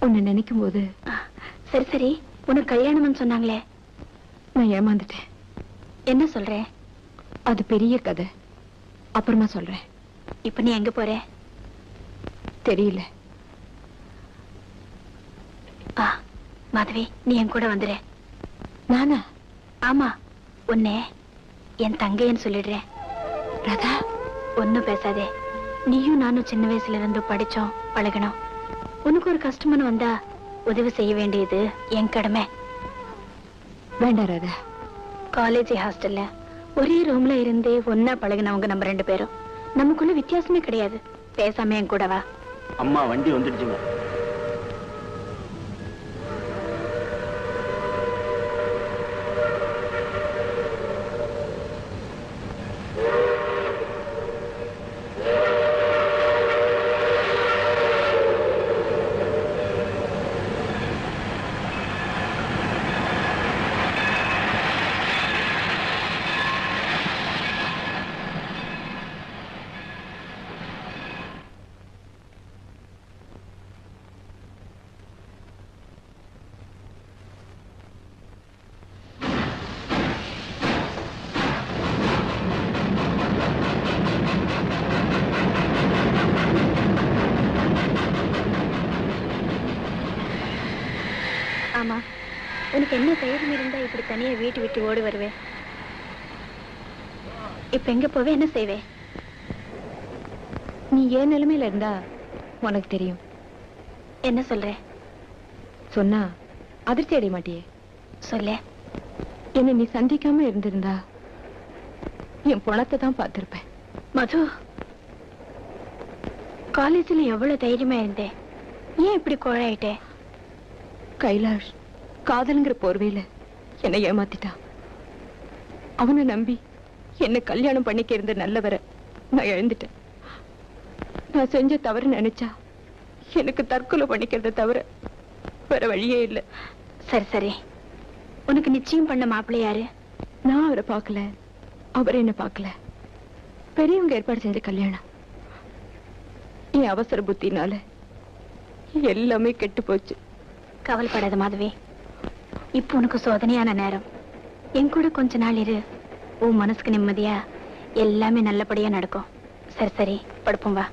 உன்னை நினைக்கும் போது. சரி சரி, உனக்கு கல்யாணம்னு சொன்னாங்களே, நான் ஏமாந்துட்டேன். என்ன சொல்ற? அது பெரிய கதை, அப்புறமா சொல்றேன். இப்ப நீ எங்க போற? தெரியல. மாதவி, நீ என் கூட வந்துரு. நானா? ஆமா, உன்னை என் தங்கைன்னு சொல்லிடுறேன். ராதா, ஒன்னும் பேசாதே. நீயும் நானும் சின்ன வயசுல இருந்து படிச்சோம், பழகணும். உனக்கு ஒரு கஷ்டம்னு வந்தா உதவி செய்ய வேண்டியது என் கடமை. வேண்டாம் ராதா. காலேஜ் ஹாஸ்டல்ல ஒரே ரூம்ல இருந்து ஒன்னா பழகினவங்க நம்ம 2 பேரும். நமக்குள்ள வித்தியாசமே கிடையாது. பேசாம என் கூட வா. அம்மா வண்டி வந்துடுச்சுங்க. ஆமா, உனக்கு என்ன தைரியம் இருந்தா இப்படி தனியா வீட்டு விட்டு ஓடி வருவே? இப்ப எங்க போவே, என்ன செய்வே? நீ ஏன் நிலைமையில இருந்தா உனக்கு தெரியும். என்ன சொல்ற? சொன்னா அதிர்ச்சி அடைய மாட்டியே. சொல்ல. என்ன நீ சந்திக்காம இருந்திருந்தா என் பணத்தை தான் பார்த்திருப்பேன். மது, காலேஜ்ல எவ்வளவு தைரியமா இருந்தேன், ஏன் இப்படி கோழாயிட்டே? கைலாஷ் காதல்ங்கிற போர்வையில என்னை ஏமாத்திட்டான். அவனை நம்பி என்ன கல்யாணம் பண்ணிக்க இருந்த நல்லவரை நான் இழந்துட்டேன். நான் செஞ்ச தவறு நினைச்சா எனக்கு தற்கொலை பண்ணிக்கிறத தவிர வேற வழியே இல்லை. சரி சரி, உனக்கு நிச்சயம் பண்ண மாப்பிள்ளை யாரு? நான் அவரை பார்க்கல, அவர் என்ன பார்க்கல. பெரியவங்க ஏற்பாடு செஞ்ச கல்யாணம். என் அவசர புத்தினால எல்லாமே கெட்டு போச்சு. கவலைப்படாத மாதவி, இப்ப உனக்கு சோதனையான நேரம். என் கூட கொஞ்ச நாள் இரு, உன் மனசுக்கு நிம்மதியா எல்லாமே நல்லபடியா நடக்கும். சரி சரி, படுப்போம் வா.